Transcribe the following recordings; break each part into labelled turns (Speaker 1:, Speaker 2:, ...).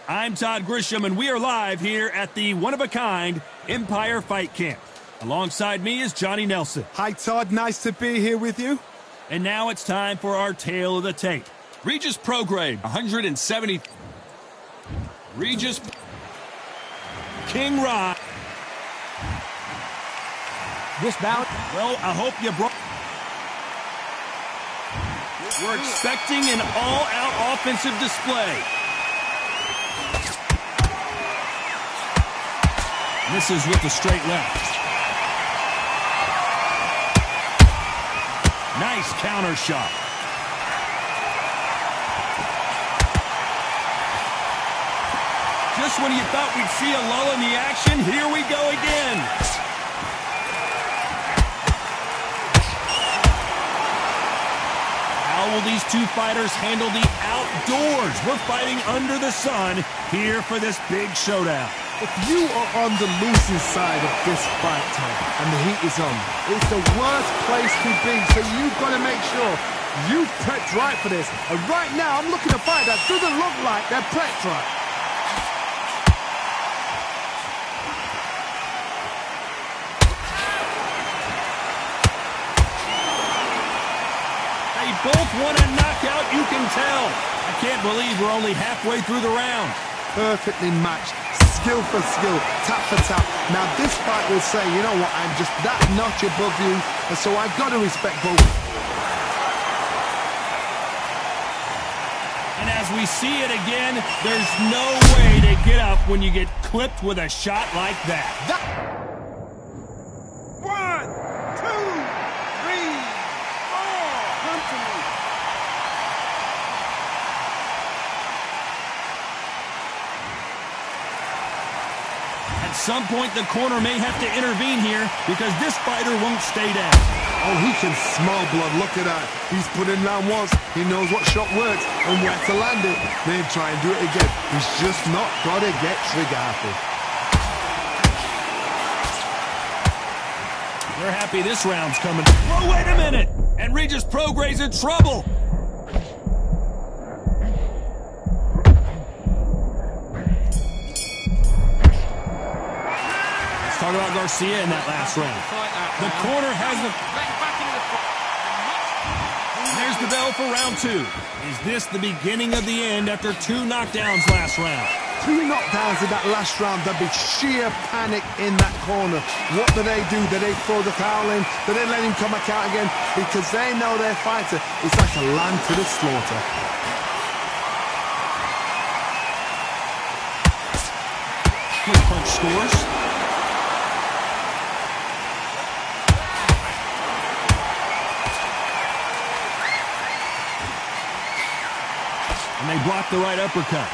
Speaker 1: I'm Todd Grisham, and we are live here at the one-of-a-kind Empire Fight Camp. Alongside me is Johnny Nelson.
Speaker 2: Hi, Todd. Nice to be here with you.
Speaker 1: And now it's time for our tale of the tape. Regis Prograde, 170. Regis King Rod.
Speaker 3: This bout,
Speaker 1: well, I hope you brought. We're expecting an all-out offensive display. Misses with the straight left. Nice counter shot. Just when you thought we'd see a lull in the action, here we go again. How will these two fighters handle the outdoors? We're fighting under the sun here for this big showdown.
Speaker 2: If you are on the losing side of this fight, Tom, and the heat is on, it's the worst place to be, so you've got to make sure you've prepped right for this. And right now, I'm looking at a fight that doesn't look like they're prepped right.
Speaker 1: They both want a knockout, you can tell. I can't believe we're only halfway through the round.
Speaker 2: Perfectly matched. Skill for skill, tap for tap. Now this fight will say, you know what, I'm just that notch above you, and so I've got to respect both.
Speaker 1: And as we see it again, there's no way to get up when you get clipped with a shot like that.
Speaker 2: 1, 2, 3, 4, come to me.
Speaker 1: At some point, the corner may have to intervene here because this fighter won't stay down.
Speaker 2: Oh, he can smell blood. Look at that. He's put it down once. He knows what shot works and where to land it. Then try and do it again. He's just not got to get trigger happy.
Speaker 1: They're happy this round's coming. Oh, wait a minute! And Regis Prograde's in trouble. Talk about Garcia in that last round. The corner has the... There's the bell for round 2. Is this the beginning of the end after 2 knockdowns last round?
Speaker 2: 2 knockdowns in that last round. There'd be sheer panic in that corner. What do? Do they throw the towel in? Do they let him come back out again? Because they know their fighter is like a lamb to the slaughter.
Speaker 1: Quick punch scores. And they block the right uppercut.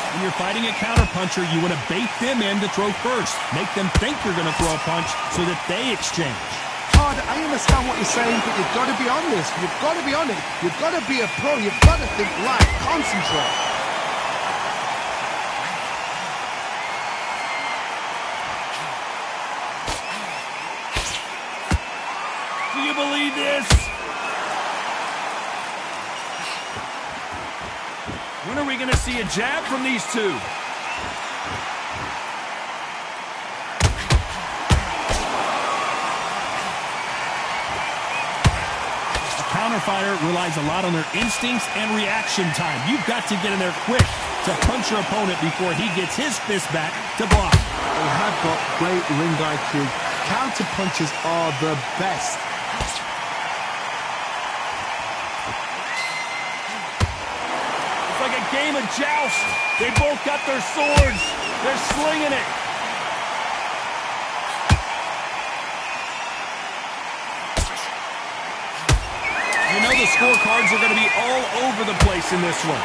Speaker 1: When you're fighting a counterpuncher, you want to bait them in to throw first. Make them think you're going to throw a punch so that they exchange.
Speaker 2: Todd, I understand what you're saying, but you've got to be on this. You've got to be on it. You've got to be a pro. You've got to think right. Concentrate.
Speaker 1: Do you believe this? When are we going to see a jab from these two? A counter fighter relies a lot on their instincts and reaction time. You've got to get in there quick to punch your opponent before he gets his fist back to block.
Speaker 2: They have got great ring IQ. Counter punches are the best.
Speaker 1: Like a game of joust. They both got their swords. They're slinging it. You know the scorecards are going to be all over the place in this one.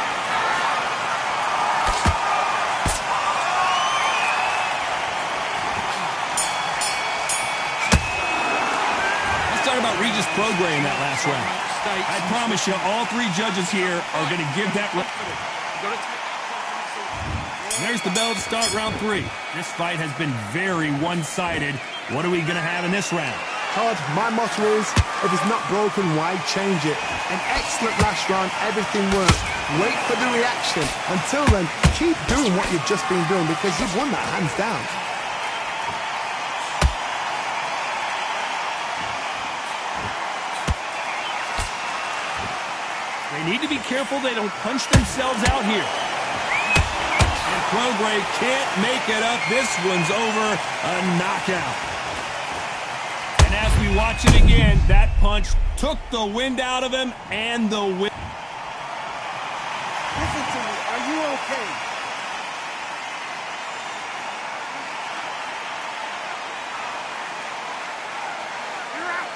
Speaker 1: Let's talk about Regis Prograde in that last round. I promise you, all 3 judges here are going to give that... There's the bell to start round 3. This fight has been very one-sided. What are we going to have in this round?
Speaker 2: card. My motto is, if it's not broken, why change it? An excellent last round, everything worked. Wait for the reaction. Until then, keep doing what you've just been doing because you've won that hands down.
Speaker 1: They need to be careful they don't punch themselves out here. And Prograis can't make it up. This one's over. A knockout. And as we watch it again, that punch took the wind out of him and the win.
Speaker 3: Listen to me. Are you okay? You're out.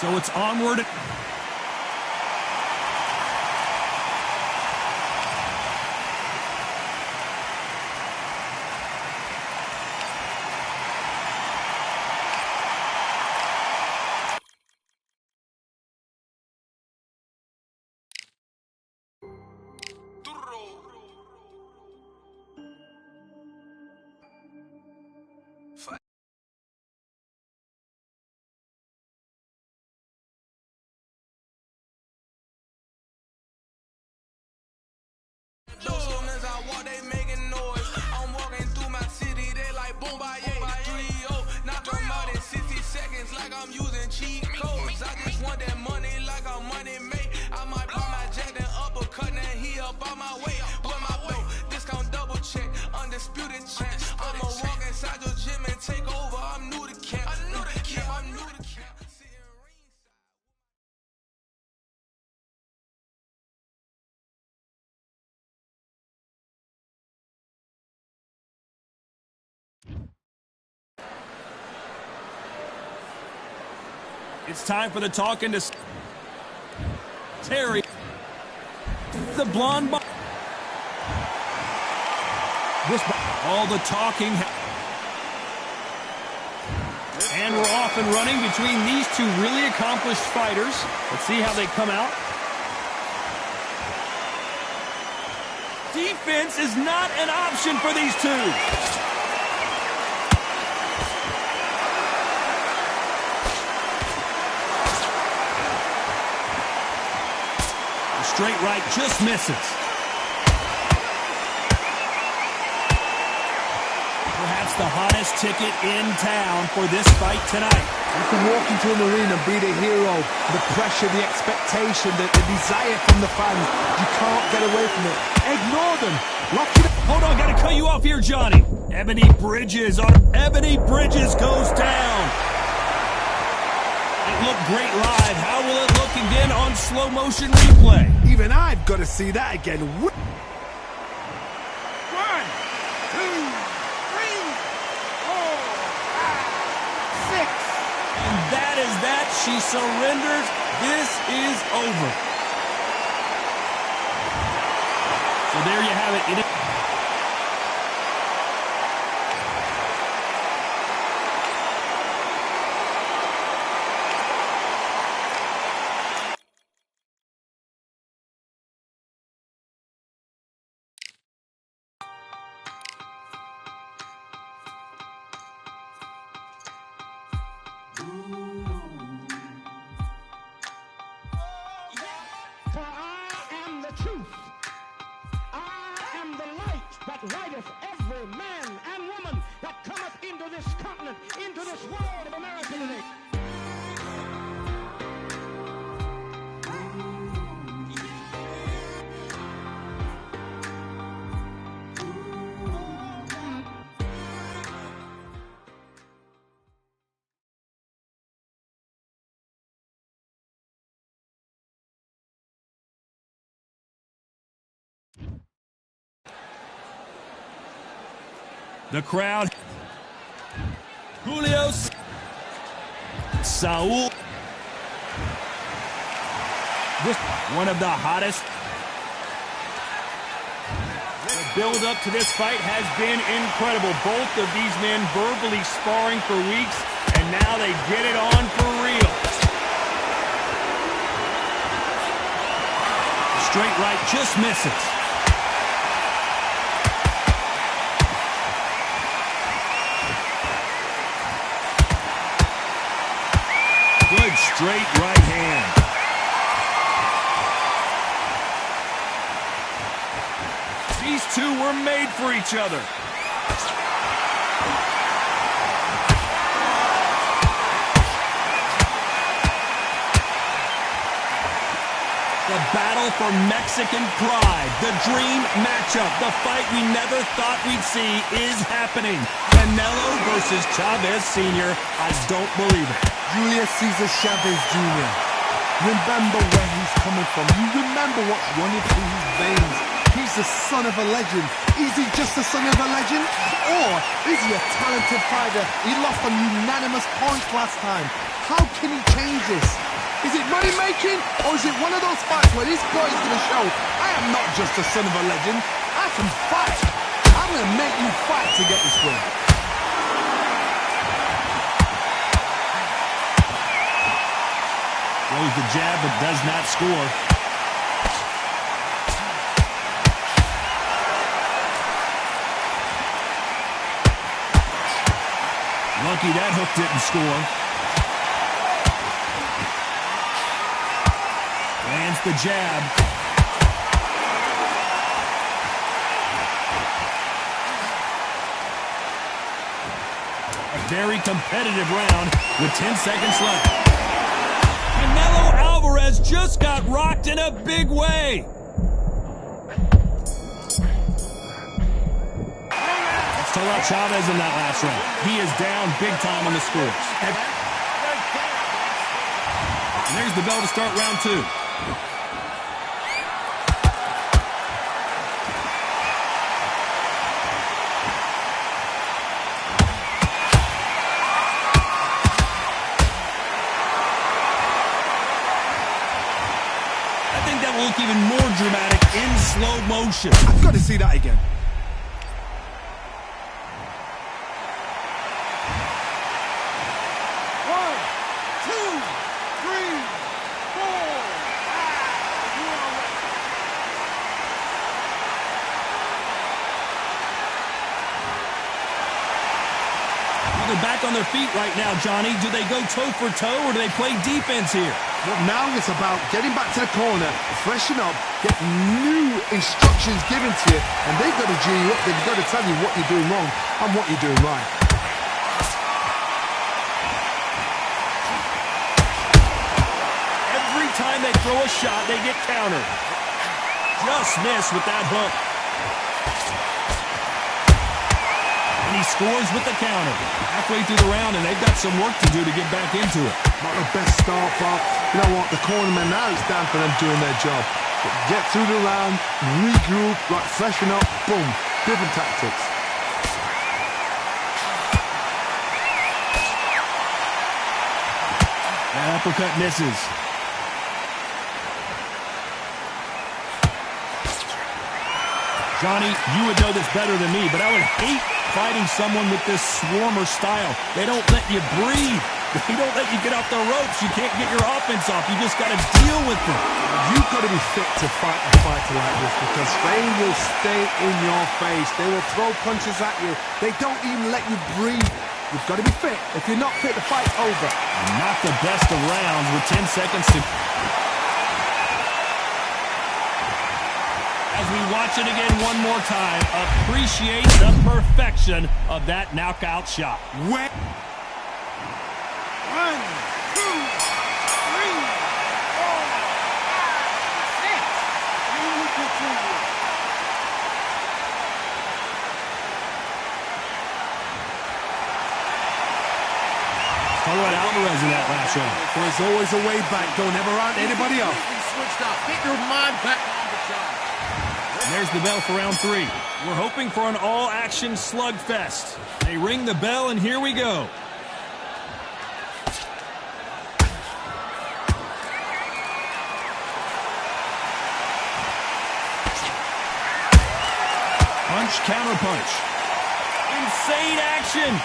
Speaker 1: So it's onward.
Speaker 4: Soon as I walk, they making noise. I'm walking through my city, they like boom, by 3-0. Knock them out in 60 seconds like I'm using cheat codes. I just want that money like I'm money made. I might buy my jack and uppercut, and he up on my way. With my belt, discount double check, undisputed champ. I'ma walk inside your gym and take over. I'm new to camp. I'm new to camp. Sitting ringside.
Speaker 1: It's time for the talking to Terry. The blonde. All the talking. And we're off and running between these two really accomplished fighters. Let's see how they come out. Defense is not an option for these two. Straight right just misses. Perhaps the hottest ticket in town for this fight tonight.
Speaker 2: You can walk into an arena and be the hero. The pressure, the expectation, the desire from the fans. You can't get away from it. Ignore them. Lock it up.
Speaker 1: Hold on, gotta cut you off here, Johnny. Ebony Bridges goes down. It looked great live. How will it look again on slow motion replay?
Speaker 2: Even I've got to see that again.
Speaker 3: 1, 2, 3, 4, 5, 6.
Speaker 1: And that is that. She surrenders. This is over. So there you have it.
Speaker 5: For I am the truth. I am the light that lighteth every man and woman that cometh into this continent, into this world of America today.
Speaker 1: The crowd. Julio. Saul. One of the hottest. The build up to this fight has been incredible. Both of these men verbally sparring for weeks, and now they get it on for real. straight right just misses. Good straight right hand. These two were made for each other. The battle for Mexican pride, the dream matchup, the fight we never thought we'd see is happening. Canelo versus Chavez Sr. I don't believe it.
Speaker 2: Julius Caesar Chavez Jr. Remember where he's coming from. You remember what's running through his veins. He's the son of a legend. Is he just the son of a legend? Or is he a talented fighter? He lost on unanimous points last time. How can he change this? Is it money making, or is it one of those fights where this boy is going to show, I am not just the son of a legend, I can fight. I'm going to make you fight to get this win.
Speaker 1: Throws the jab but does not score. Lucky that hook didn't score. Lands the jab. A very competitive round with 10 seconds left. Canelo Alvarez just got rocked in a big way. Let's talk about Chavez in that last round. He is down big time on the scores. And there's the bell to start round two. I think that will look even more dramatic in slow motion.
Speaker 2: I've got to see that again.
Speaker 1: They're back on their feet right now, Johnny. Do they go toe for toe or do they play defense here?
Speaker 2: Well, now it's about getting back to the corner, freshen up, get new instructions given to you, and they've got to G you up. They've got to tell you what you're doing wrong and what you're doing right.
Speaker 1: Every time they throw a shot, they get countered. Just miss with that hook. And he scores with the counter. Halfway through the round, and they've got some work to do to get back into it.
Speaker 2: Not the best start, but you know what? The cornerman now, it's down for them doing their job. But get through the round, regroup, like freshen up, boom. Different tactics.
Speaker 1: That uppercut misses. Johnny, you would know this better than me, but I would hate fighting someone with this swarmer style. They don't let you breathe. They don't let you get off the ropes. You can't get your offense off. You just got to deal with them.
Speaker 2: You've got to be fit to fight a fighter like this because they will stay in your face. They will throw punches at you. They don't even let you breathe. You've got to be fit. If you're not fit, the fight's over.
Speaker 1: Not the best of rounds with 10 seconds to... As we watch it again one more time, appreciate the perfection of that knockout shot.
Speaker 3: 1, 2, 3, 4, 5. You continue.
Speaker 1: Talk about Alvarez in that last round.
Speaker 2: There's always a way back. Don't ever round anybody up.
Speaker 3: Switched up. Get your mind back on the job.
Speaker 1: And there's the bell for round 3. We're hoping for an all-action slugfest. They ring the bell, and here we go. Punch, counter punch. Insane action.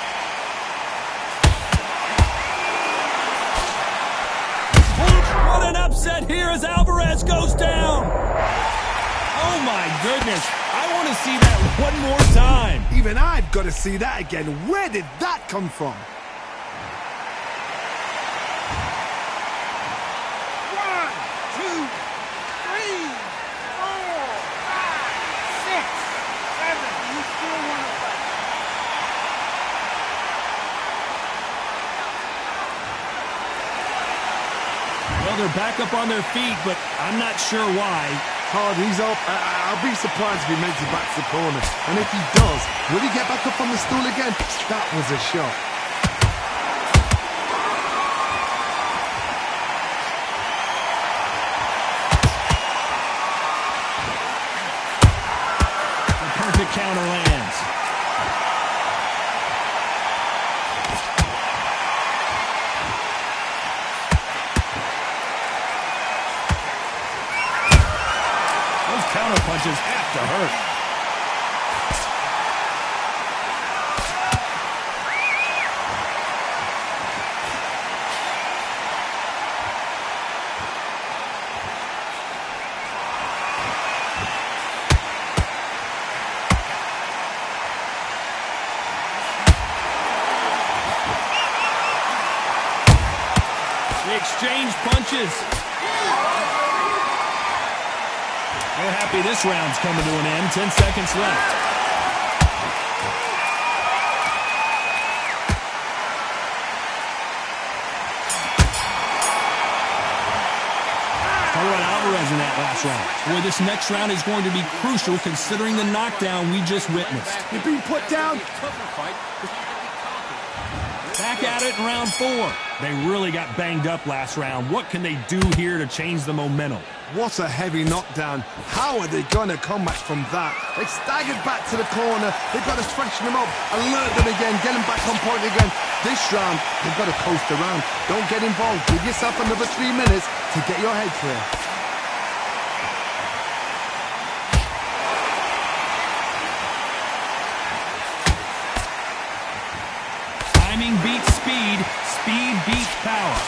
Speaker 1: What an upset here as Alvarez goes down. Oh, my goodness. I want to see that one more time.
Speaker 2: Even I've got to see that again. Where did that come from?
Speaker 5: 1, 2, 3, 4, 5, 6, 7. You still want to fight?
Speaker 1: Well, they're back up on their feet, but I'm not sure why.
Speaker 2: Hard, he's up. I'll be surprised if he makes it back to the corner. And if he does, will he get back up on the stool again? That was a shot.
Speaker 1: The perfect counter lands. Counter punches have to hurt. They exchange punches. We're happy this round's coming to an end. 10 seconds left. Talk about Alvarez in that last round. Boy, this next round is going to be crucial considering the knockdown we just witnessed.
Speaker 2: You've been put down.
Speaker 1: Back at it in round 4. They really got banged up last round. What can they do here to change the momentum?
Speaker 2: What a heavy knockdown. How are they going to come back from that? They staggered back to the corner. They've got to freshen them up, alert them again, get them back on point again. This round, they've got to coast around. Don't get involved. Give yourself another 3 minutes to get your head clear.
Speaker 1: Timing beats speed. Speed beats power.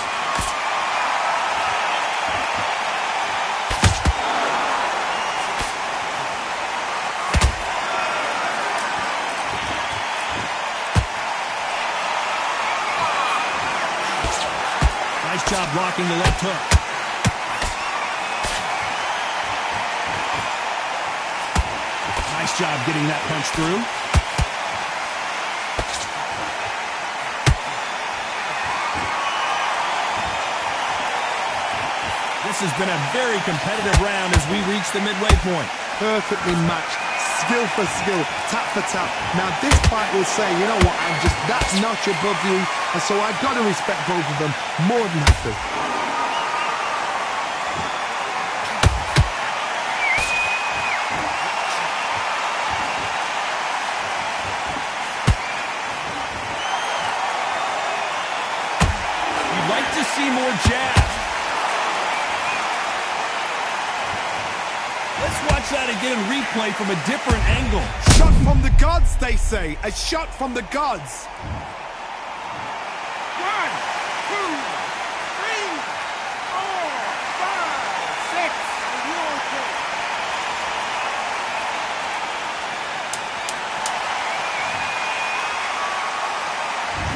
Speaker 1: Nice job blocking the left hook. Nice job getting that punch through. This has been a very competitive round as we reach the midway point.
Speaker 2: Perfectly matched. Skill for skill, tap for tap. Now this fight will say, you know what, I'm just that notch above you, and so I've got to respect both of them more than happy.
Speaker 1: You'd like to see more jabs. Let's watch that again in replay from a different angle.
Speaker 2: Shot from the gods, they say. A shot from the gods.
Speaker 5: 1, 2, 3, 4, 5, 6. Are you okay?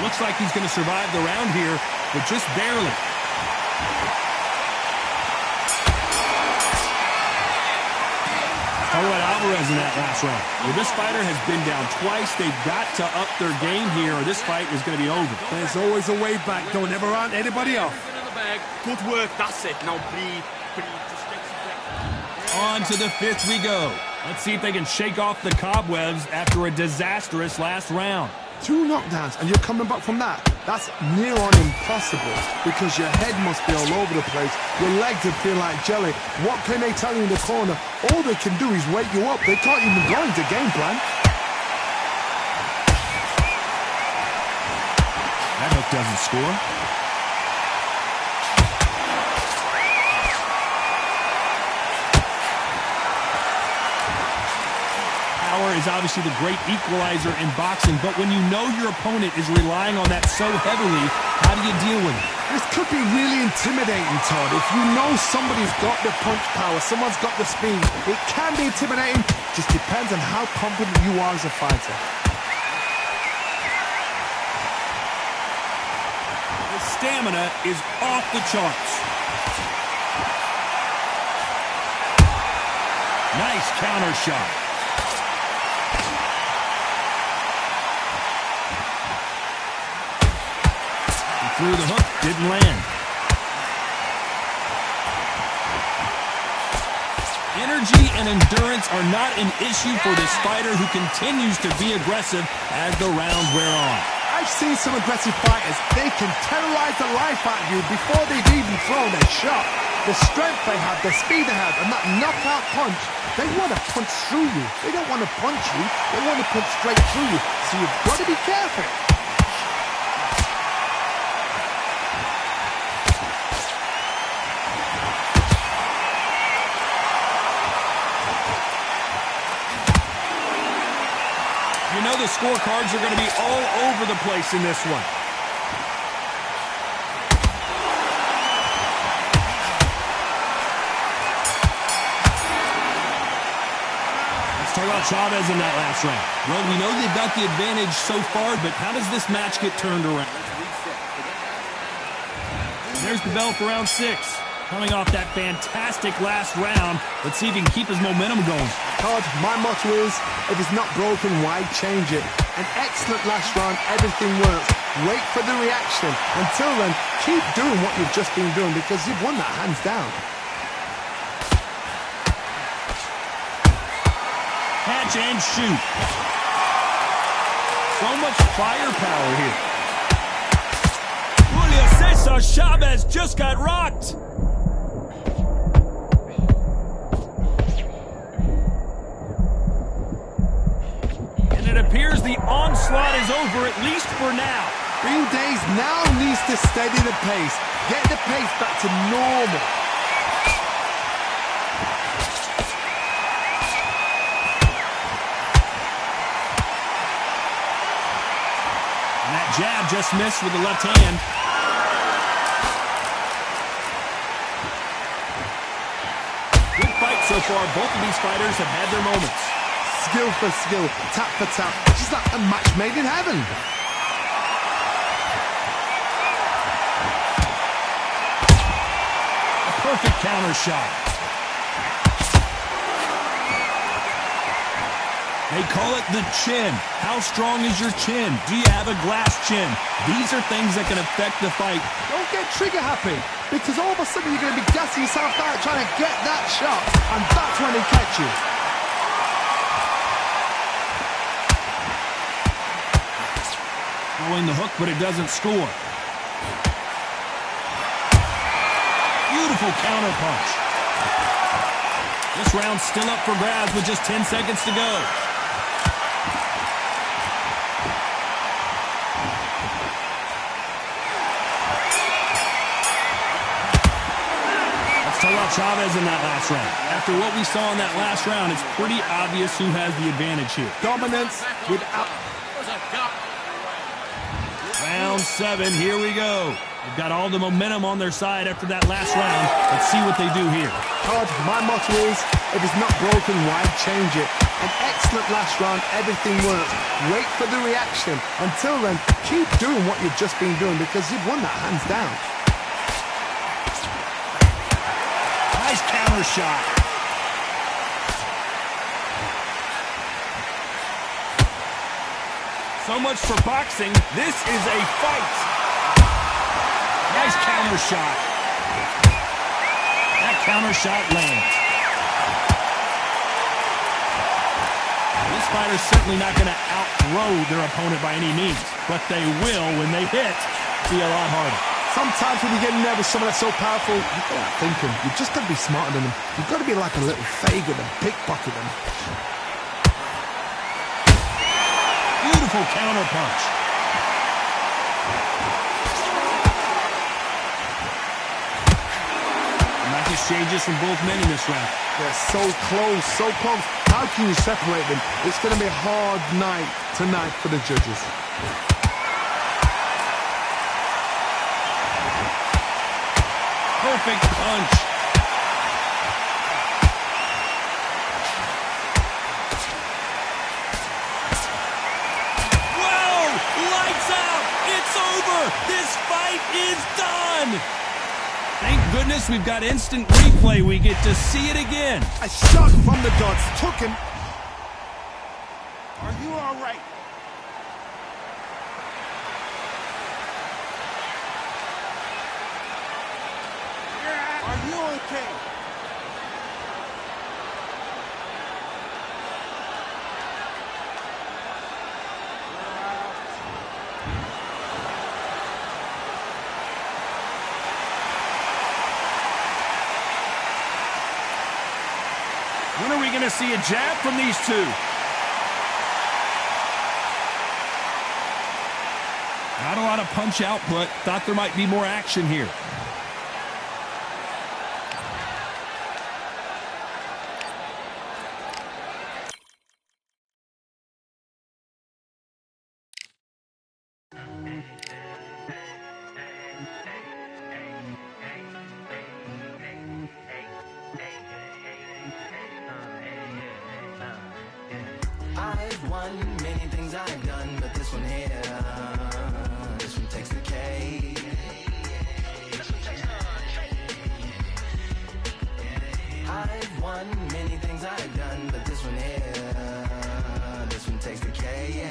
Speaker 1: Looks like he's going to survive the round here, but just barely. How about Alvarez in that last round? Well, this fighter has been down twice. They've got to up their game here, or this fight is going to be over.
Speaker 2: There's always a way back. Don't ever round anybody off.
Speaker 3: Good work, that's it. Now breathe. Just get some back.
Speaker 1: On to the 5th we go. Let's see if they can shake off the cobwebs after a disastrous last round.
Speaker 2: 2 knockdowns, and you're coming back from that. That's near on impossible, because your head must be all over the place. Your legs would feel like jelly. What can they tell you in the corner? All they can do is wake you up. They can't even go into game plan.
Speaker 1: That hook doesn't score. Power is obviously the great equalizer in boxing, but when you know your opponent is relying on that so heavily, how do you deal with it?
Speaker 2: This could be really intimidating, Todd. If you know somebody's got the punch power, someone's got the speed, it can be intimidating. Just depends on how confident you are as a fighter.
Speaker 1: His stamina is off the charts. Nice counter shot. He threw the hook, didn't land. Energy and endurance are not an issue for this fighter who continues to be aggressive as the rounds wear on.
Speaker 2: I've seen some aggressive fighters. They can terrorize the life out of you before they've even thrown their shot. The strength they have, the speed they have, and that knockout punch, they want to punch through you. They don't want to punch you. They want to punch straight through you. So you've got to be careful.
Speaker 1: You know the scorecards are going to be all over the place in this one. Let's talk about Chavez in that last round. Well, we know they've got the advantage so far, but how does this match get turned around? There's the bell for round 6. Coming off that fantastic last round, let's see if he can keep his momentum going.
Speaker 2: Todd, my motto is, if it's not broken, why change it? An excellent last round, everything works. Wait for the reaction. Until then, keep doing what you've just been doing because you've won that hands down.
Speaker 1: Catch and shoot. So much firepower here. Julio Cesar Chavez just got rocked. It appears the onslaught is over, at least for now.
Speaker 2: Bill Days now needs to steady the pace. Get the pace back to normal.
Speaker 1: And that jab just missed with the left hand. Good fight so far. Both of these fighters have had their moments.
Speaker 2: Skill for skill, tap for tap. It's like a match made in heaven.
Speaker 1: A perfect counter shot. They call it the chin. How strong is your chin? Do you have a glass chin? These are things that can affect the fight.
Speaker 2: Don't get trigger happy, because all of a sudden you're going to be gassing yourself out trying to get that shot, and that's when they catch you.
Speaker 1: Throwing the hook, but it doesn't score. Beautiful counter punch. This round's still up for grabs with just 10 seconds to go. Let's talk about Chavez in that last round. After what we saw in that last round, it's pretty obvious who has the advantage here.
Speaker 2: Dominance without...
Speaker 1: Round 7, here we go. They've got all the momentum on their side after that last round. Let's see what they do here.
Speaker 2: Todd, my motto is, if it's not broken, why change it? An excellent last round, everything works. Wait for the reaction. Until then, keep doing what you've just been doing because you've won that hands down.
Speaker 1: Nice counter shot. So much for boxing. This is a fight. Nice counter shot. That counter shot lands. This fighter's certainly not going to outthrow their opponent by any means, but they will, when they hit, be a lot harder.
Speaker 2: Sometimes when you get nervous, someone that's so powerful, you've got to think them. You've just got to be smarter than them. You've got to be like a little Fagin and pickpocket them.
Speaker 1: Beautiful counter punch. Nice exchanges from both men in this round.
Speaker 2: They're so close, so close. How can you separate them? It's going to be a hard night tonight for the judges.
Speaker 1: perfect punch. Whoa! Lights out! It's over! This fight is done! Thank goodness we've got instant replay. We get to see it again.
Speaker 2: A shot from the dots took him.
Speaker 3: Are you all right? Are you okay?
Speaker 1: When are we going to see a jab from these two? Not a lot of punch output. Thought there might be more action here.
Speaker 6: I've won many things I've done, but this one here, this one takes the cake. I've won many things I've done, but this one here, this one takes the cake.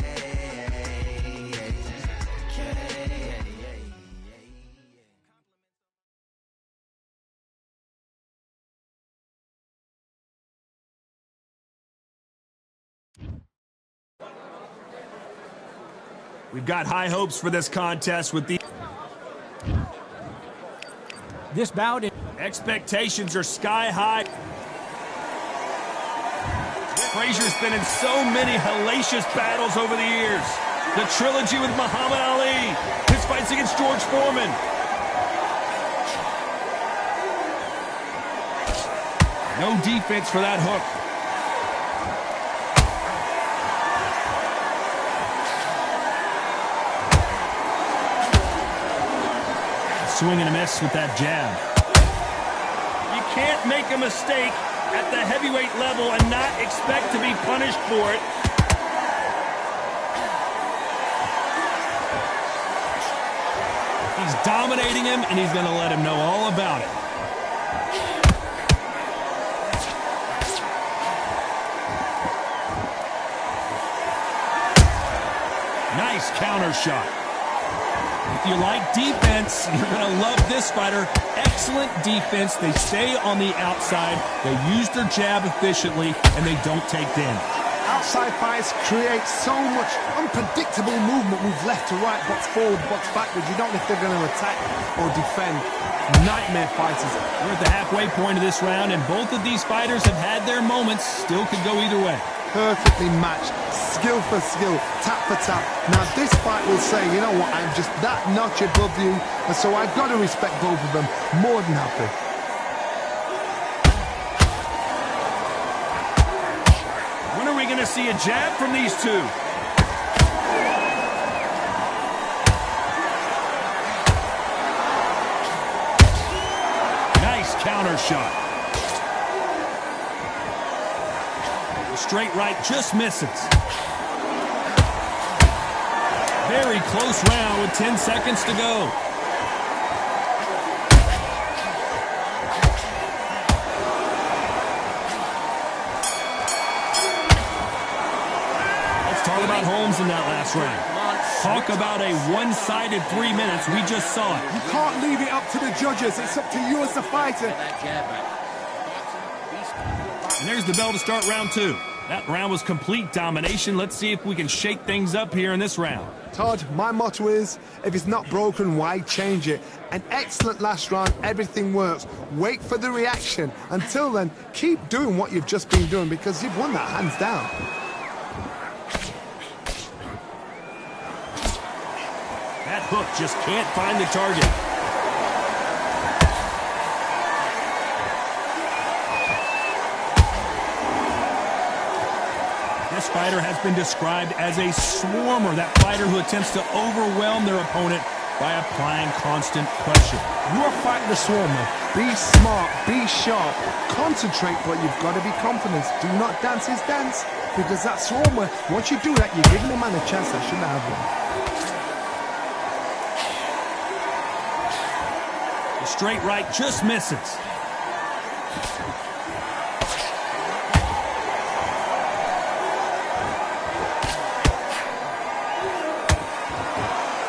Speaker 1: We've got high hopes for this contest with the...
Speaker 5: This bout is...
Speaker 1: Expectations are sky high. Frazier's been in so many hellacious battles over the years. The trilogy with Muhammad Ali, his fights against George Foreman. No defense for that hook. Swing and a miss with that jab. You can't make a mistake at the heavyweight level and not expect to be punished for it. He's dominating him, and he's going to let him know all about it. Nice counter shot. If you like defense, you're going to love this fighter. Excellent defense. They stay on the outside. They use their jab efficiently, and they don't take damage.
Speaker 2: Outside fights create so much unpredictable movement. Move left to right, box forward, box backwards. You don't know if they're going to attack or defend. Nightmare fighters.
Speaker 1: We're at the halfway point of this round, and both of these fighters have had their moments. Still could go either way.
Speaker 2: Perfectly matched, skill for skill, tap for tap. Now this fight will say, you know what, I'm just that notch above you, and so I've got to respect both of them. More than happy.
Speaker 1: When are we going to see a jab from these two? Nice counter shot. Straight right just misses. Very close round with 10 seconds to go. Let's talk about Holmes in that last round. Talk about a one-sided 3 minutes. We just saw it.
Speaker 2: You can't leave it up to the judges. It's up to you as the fighter.
Speaker 1: And there's the bell to start round two. That round was complete domination. Let's see if we can shake things up here in this round.
Speaker 2: Todd, my motto is, if it's not broken, why change it? An excellent last round, everything works. Wait for the reaction. Until then, keep doing what you've just been doing because you've won that hands down.
Speaker 1: That hook just can't find the target. This fighter has been described as a swarmer, that fighter who attempts to overwhelm their opponent by applying constant pressure.
Speaker 2: You are fighting the Swarmer. Be smart, be sharp, concentrate, but you've got to be confident. Do not dance his dance, because that Swarmer, once you do that, you're giving the man a chance that shouldn't have one.
Speaker 1: The straight right just misses.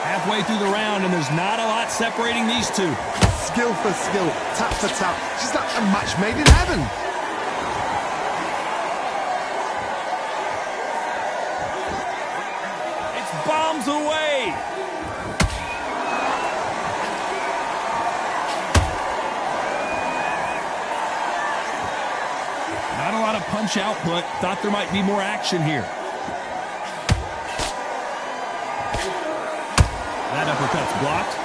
Speaker 1: Halfway through the round, and there's not a lot separating these two.
Speaker 2: Skill for skill, tap for tap. She's like a match made in heaven.
Speaker 1: It's bombs away. Not a lot of punch output. Thought there might be more action here. That uppercut's blocked.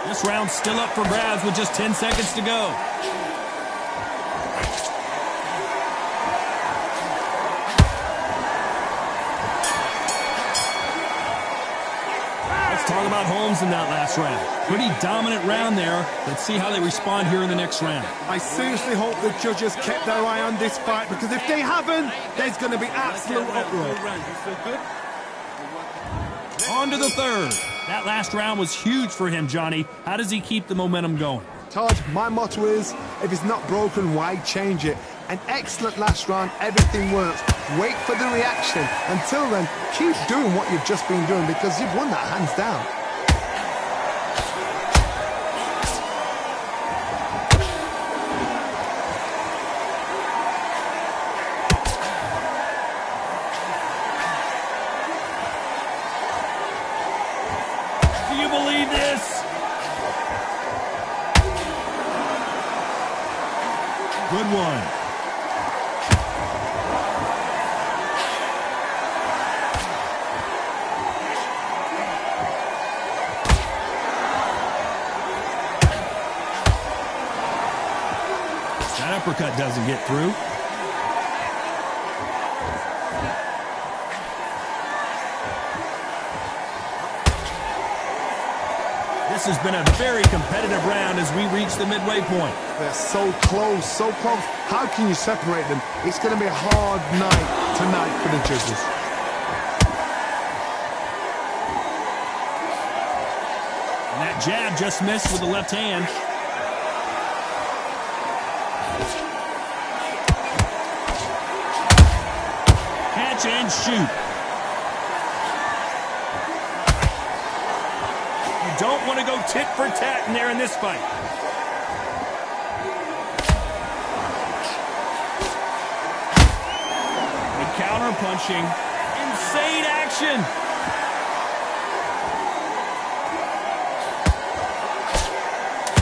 Speaker 1: This round's still up for grabs with just 10 seconds to go. Let's talk about Holmes in that last round. Pretty dominant round there. Let's see how they respond here in the next round.
Speaker 2: I seriously hope the judges kept their eye on this fight, because if they haven't, there's going to be absolute uproar.
Speaker 1: On to the third. That last round was huge for him, Johnny. How does he keep the momentum going?
Speaker 2: Todd, my motto is, if it's not broken, why change it? An excellent last round, everything works. Wait for the reaction. Until then, keep doing what you've just been doing, because you've won that hands down.
Speaker 1: Do you believe this? Good one. That uppercut doesn't get through. This has been a very competitive round as we reach the midway point.
Speaker 2: They're so close, so close. How can you separate them? It's going to be a hard night tonight for the judges.
Speaker 1: And that jab just missed with the left hand. Catch and shoot. Don't want to go tit for tat in there in this fight. And counter punching. Insane action.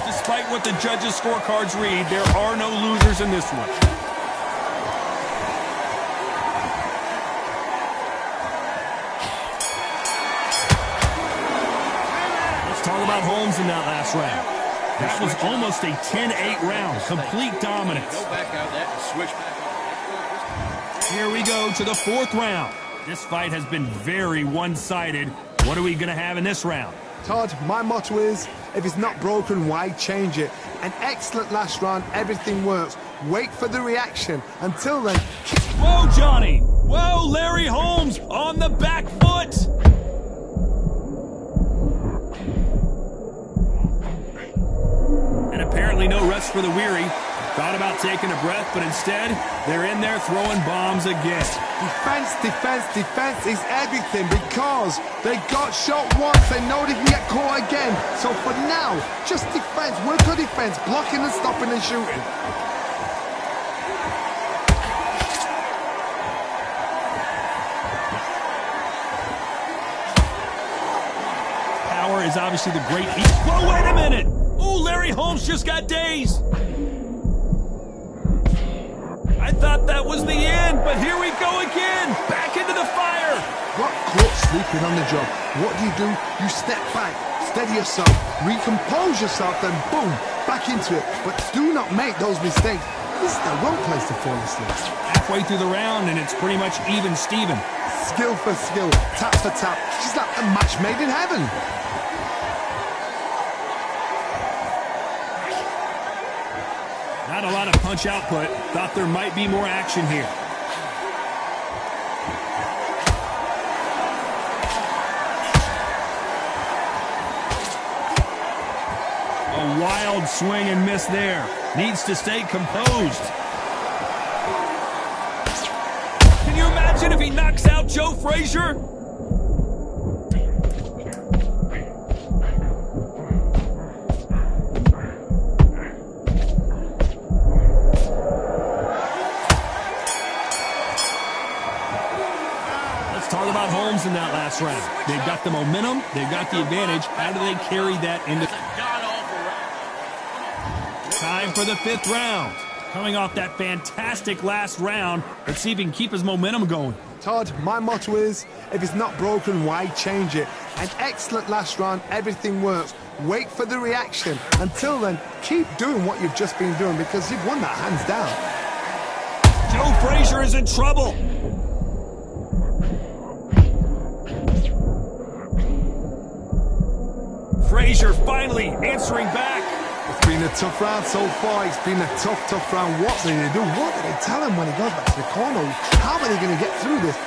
Speaker 1: Despite what the judges' scorecards read, there are no losers in this one. Talk about Holmes in that last round. That was almost a 10-8 round. Complete dominance. Here we go to the fourth round. This fight has been very one-sided. What are we going to have in this round?
Speaker 2: Todd, my motto is, if it's not broken, why change it? An excellent last round, everything works. Wait for the reaction. Until then...
Speaker 1: Whoa, Johnny! Whoa, Larry Holmes on the back foot! And apparently no rest for the weary. Thought about taking a breath, but instead, they're in there throwing bombs again.
Speaker 2: Defense, defense, defense is everything, because they got shot once. They know they can get caught again. So for now, just defense. Work on defense. Blocking and stopping and shooting.
Speaker 1: Power is obviously the great... Whoa, wait a minute! Ooh, Larry Holmes just got dazed. I thought that was the end, but here we go again. Back into the fire.
Speaker 2: Got caught sleeping on the job. What do? You step back, steady yourself, recompose yourself, then boom, back into it, but do not make those mistakes. This is the wrong place to fall asleep.
Speaker 1: Halfway through the round, and it's pretty much even Steven.
Speaker 2: Skill for skill, tap for tap. She's like a match made in heaven.
Speaker 1: Not a lot of punch output. Thought there might be more action here. A wild swing and miss there. Needs to stay composed. Can you imagine if he knocks out Joe Frazier? Let's talk about Holmes in that last round. They've got the momentum. They've got the advantage. How do they carry that into... Time for the 5th round. Coming off that fantastic last round, let's see if he can keep his momentum going.
Speaker 2: Todd, my motto is, if it's not broken, why change it? An excellent last round, everything works. Wait for the reaction. Until then, keep doing what you've just been doing because you've won that hands down.
Speaker 1: Joe Frazier is in trouble. Frazier finally answering back.
Speaker 2: It's been a tough round so far. It's been a tough round. What do they do? What do they tell him when he goes back to the corner? How are they going to get through this?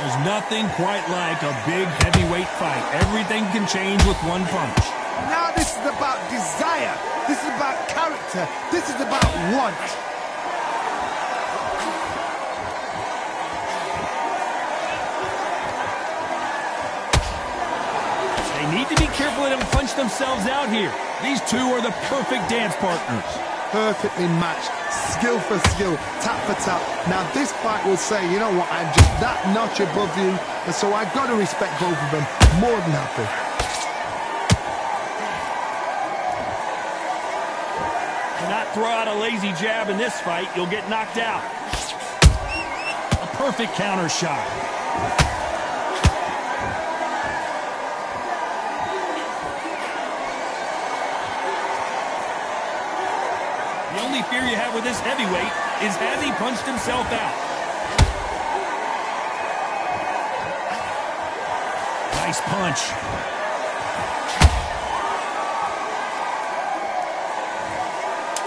Speaker 1: There's nothing quite like a big heavyweight fight. Everything can change with one punch.
Speaker 2: Now this is about desire. This is about character. This is about want.
Speaker 1: They need to be careful they don't punch themselves out here. These two are the perfect dance partners.
Speaker 2: Perfectly matched, skill for skill, tap for tap. Now this fight will say, you know what, I'm just that notch above you, and so I've got to respect both of them. More than happy.
Speaker 1: Do not throw out a lazy jab in this fight, you'll get knocked out. A perfect counter shot. The only fear you have with this heavyweight is has he punched himself out? Nice punch.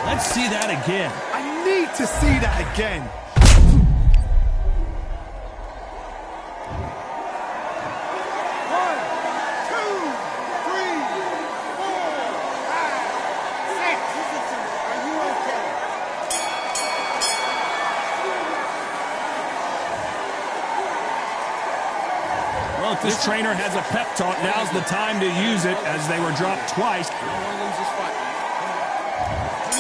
Speaker 1: Let's see that again.
Speaker 2: I need to see that again.
Speaker 1: Well, if this trainer has a pep talk, now's the time to use it as they were dropped twice.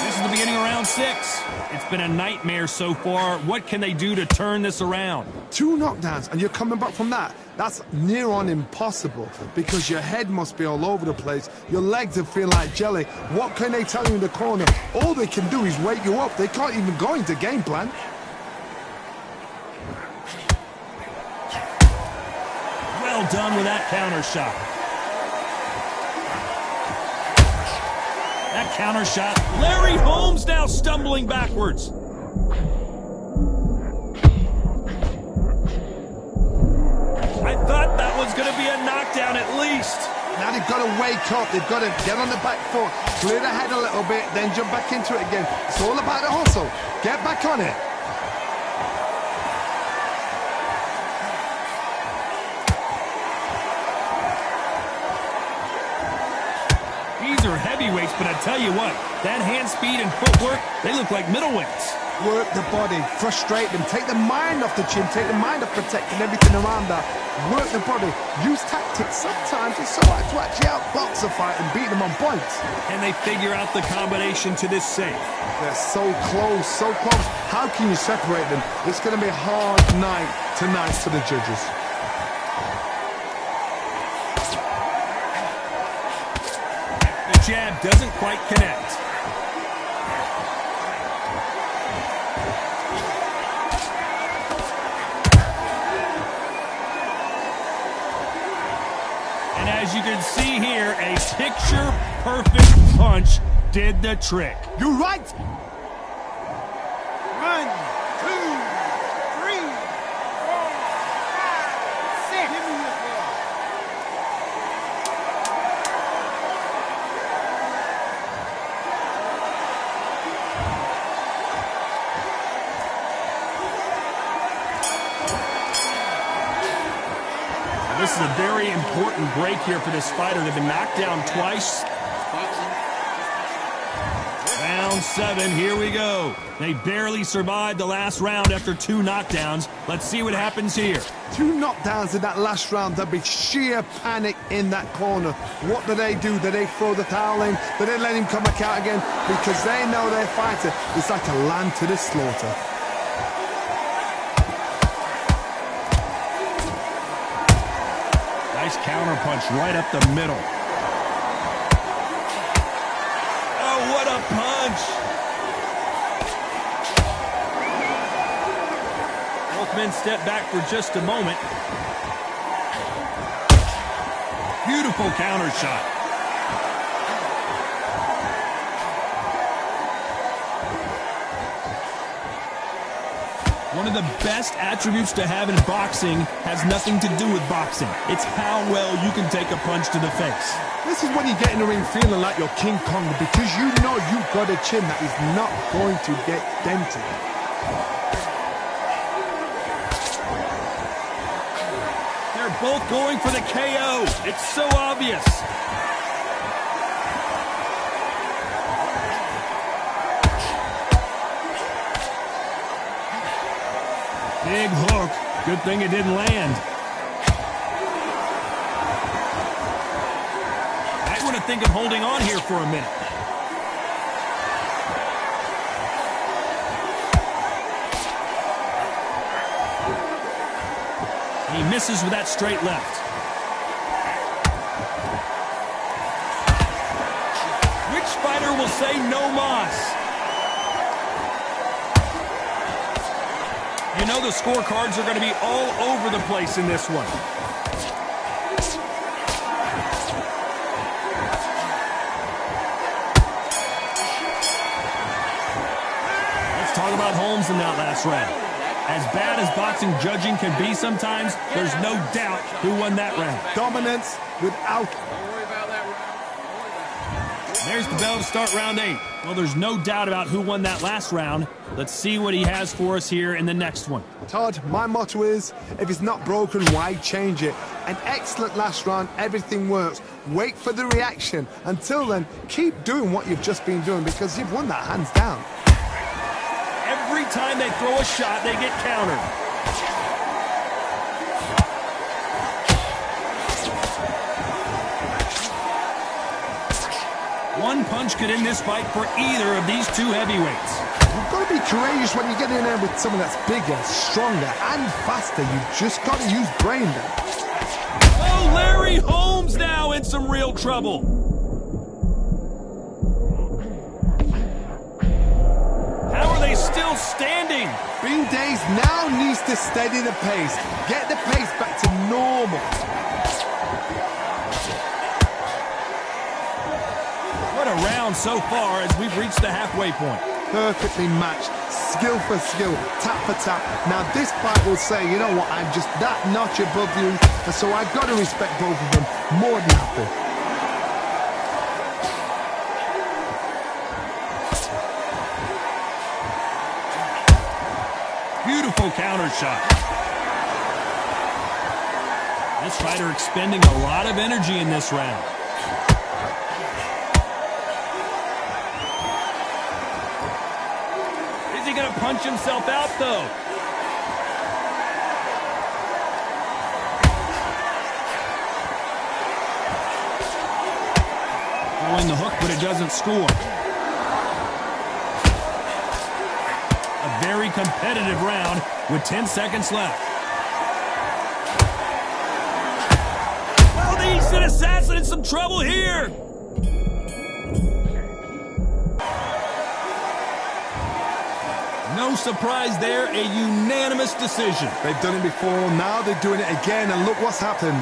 Speaker 1: This is the beginning of round 6. It's been a nightmare so far. What can they do to turn this around?
Speaker 2: 2 knockdowns and you're coming back from that. That's near on impossible because your head must be all over the place. Your legs will feel like jelly. What can they tell you in the corner? All they can do is wake you up. They can't even go into game plan.
Speaker 1: Well done with that counter shot. That counter shot. Larry Holmes now stumbling backwards. I thought that was going to be a knockdown at least.
Speaker 2: Now they've got to wake up. They've got to get on the back foot, clear the head a little bit, then jump back into it again. It's all about the hustle. Get back on it.
Speaker 1: These are heavyweights, but I tell you what, that hand speed and footwork, they look like middleweights.
Speaker 2: Work the body, frustrate them, take the mind off the chin, take the mind off protecting everything around that. Work the body, use tactics. Sometimes it's so hard to actually outbox a fight and beat them on points.
Speaker 1: And they figure out the combination to this safe.
Speaker 2: They're so close, so close. How can you separate them? It's going to be a hard night tonight for the judges.
Speaker 1: The jab doesn't quite connect. And And as you can see here, a picture-perfect punch did the trick.
Speaker 2: You're right.
Speaker 3: 1, 2, 3, 4, 5, 6. Give me this one.
Speaker 1: This is a very important break here for this fighter. They've been knocked down twice. Round 7, here we go. They barely survived the last round after 2 knockdowns. Let's see what happens here.
Speaker 2: 2 knockdowns in that last round. There'll be sheer panic in that corner. What do? Do they throw the towel in? Do they let him come back out again? Because they know their fighter is like a lamb to the slaughter.
Speaker 1: Nice counter punch right up the middle. Oh, what a punch! Both men step back for just a moment. Beautiful counter shot. One of the best attributes to have in boxing has nothing to do with boxing. It's how well you can take a punch to the face.
Speaker 2: This is when you get in the ring feeling like you're King Kong, because you know you've got a chin that is not going to get dented.
Speaker 1: They're both going for the KO. It's so obvious. Big hook. Good thing it didn't land. Might want to think of holding on here for a minute. He misses with that straight left. Which fighter will say no mas? You know the scorecards are going to be all over the place in this one. Let's talk about Holmes in that last round. As bad as boxing judging can be sometimes, there's no doubt who won that round.
Speaker 2: Dominance without...
Speaker 1: There's the bell to start round 8. Well, there's no doubt about who won that last round. Let's see what he has for us here in the next one.
Speaker 2: Todd, my motto is, if it's not broken, why change it? An excellent last round, everything works. Wait for the reaction. Until then, keep doing what you've just been doing, because you've won that hands down.
Speaker 1: Every time they throw a shot, they get countered. One punch could end this fight for either of these two heavyweights.
Speaker 2: You've got to be courageous when you get in there with someone that's bigger, stronger, and faster. You've just got to use brain there.
Speaker 1: Oh, Larry Holmes now in some real trouble. How are they still standing?
Speaker 2: Bean Days now needs to steady the pace. Get the pace back to normal.
Speaker 1: What a round so far as we've reached the halfway point.
Speaker 2: Perfectly matched, skill for skill, tap for tap. Now this fight will say, you know what, I'm just that notch above you, and so I've got to respect both of them more than happy.
Speaker 1: Beautiful counter shot. This fighter expending a lot of energy in this round. Is he going to punch himself out, though? Throwing the hook, but it doesn't score. A very competitive round with 10 seconds left. Well, the instant assassin in some trouble here. No surprise there, a unanimous decision.
Speaker 2: They've done it before, now they're doing it again, and look what's happened.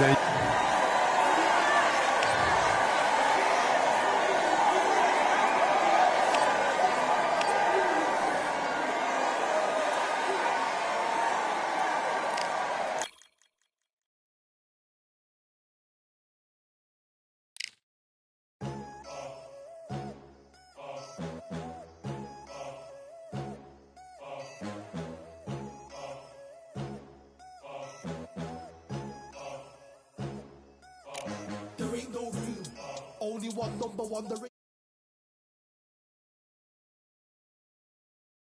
Speaker 2: one, number one, the